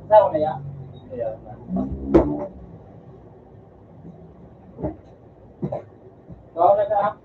Sao này ạ? Đó là sao?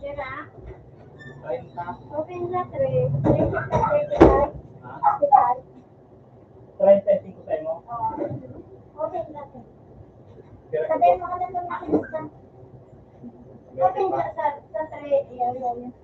Será? 30. Open na 3. 35. 35 tayo mo? Open na 3. Pero Sabihin mo ka na lang nakilista. Open na sa 3. Ayan.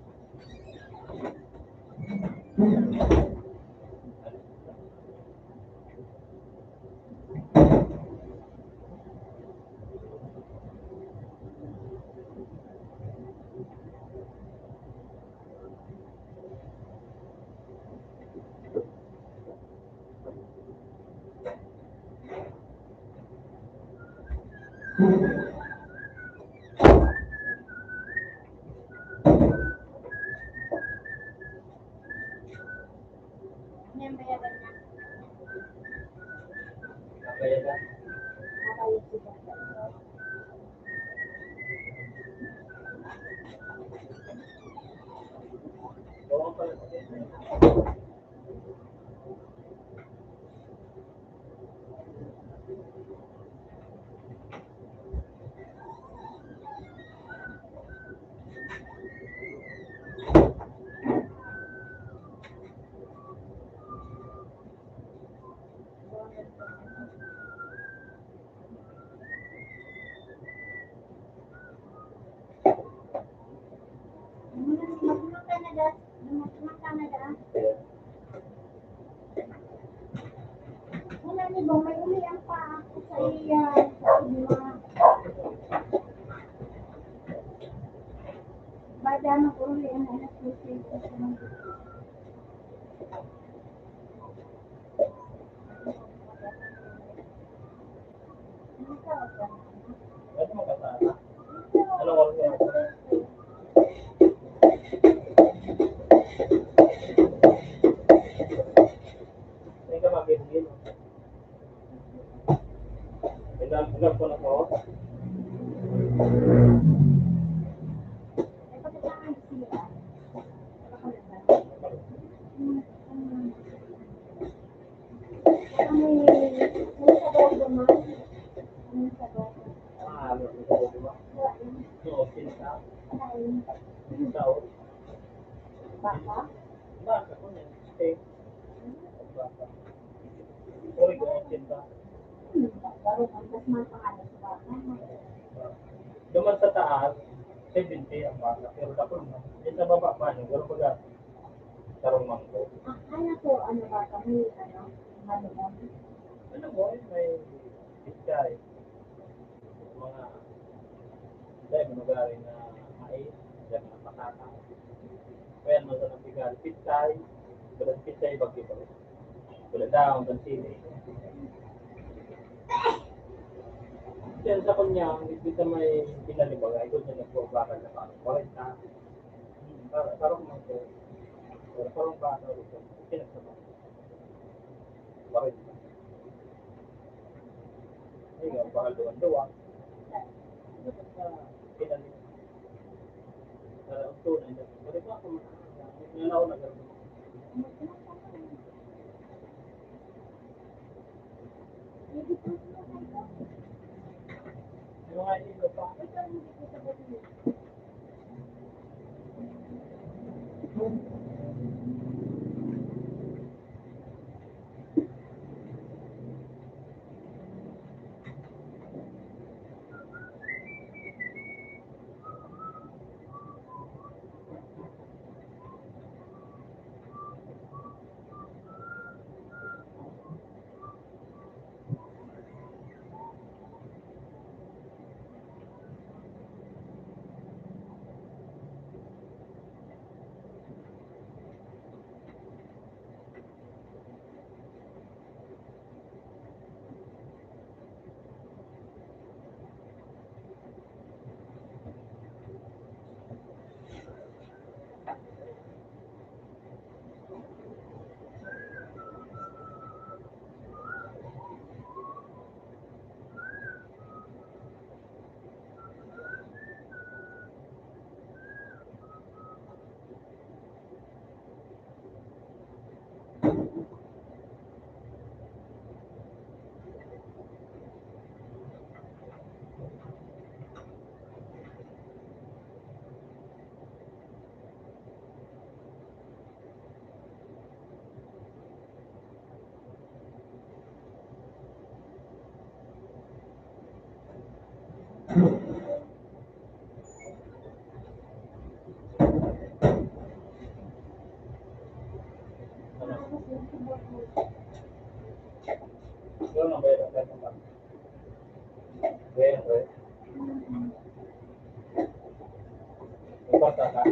Wala ni ba, may uli ang pa ako sa iya. Bada mo ko uli ang anak ko sa Pwede mo kasama. Anong oras yan? Hindi ka mabibigil. Ilan po na po? Ano ito po ba? Oo, pinsa. Tao. Baka? Baka ko na. Steak. Baka. Uri ko ang pinsa. Baru ang mas pangalan sa baka. Duman sa taas, 70 ang baka. Pero tapos na. Yung sa baba pa niyo, pero pag tarong mangko. Ano po, ano ba kami, manuon? Ano mo, may pichay. Mga dahil manugari na mais, dahil na patata. Kaya naman sa nabigal, pichay, tulad pichay bagyo pa rin. Tulad daon, tansili. Yan sa kanya, dito may pinalibagay, kung niya nagpapakal na parang 40. Parang mangko. Parang bata rito. Pinagsama. 40. Ay nga, bakal duwan-duwa. Dapat sa pinalibagay. Untuk na ito. Pero ba ako nanaw na gano'n? Yung nga ilo pa. Yo no veo la cosa. Veo, veo. ¿Qué pasa acá?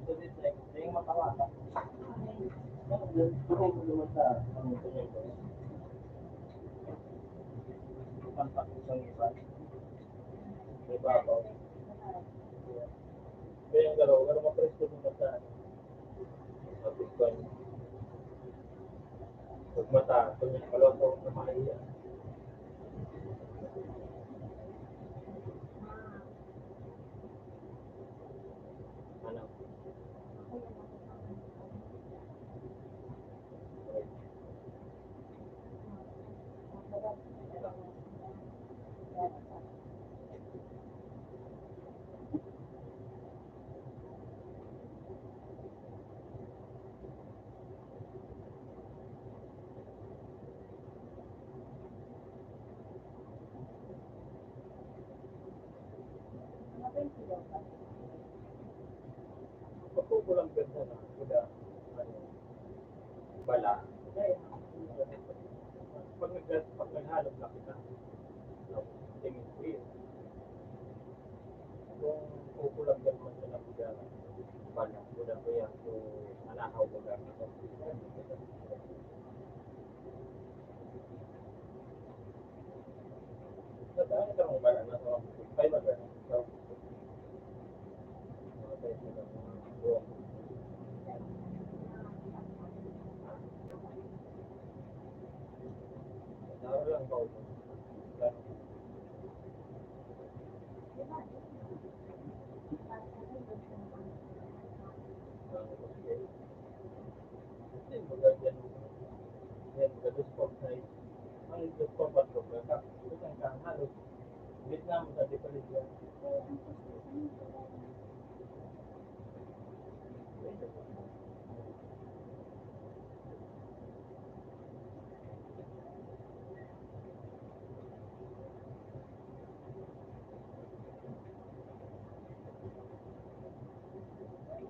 to detect, yung matawata. Siguro ko naman sa ano ito niya ko. Kontak isang iba. Diba ako? Kaya yung galaw, pero mapresto mo sa ano. Sa Bitcoin. Pag mata, kung yung kaloto na maiya. Ano? Pagkukulang ganda na, kuda, ano, bala. Pag naghalap na kita, tingin ko yun. Kung kukulang ganda sa nabiga, bala, kuda ko yan, so, manahaw ko ganda ko. Saan ito ang bala na sa kay Maga? So, mga tayo sila mga buwang. Naro lang ba ito? Kasi magagyan yan gados po sa ang gados po ba ito ka isang kang halos Vietnam sa diferensya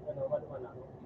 ano man man ako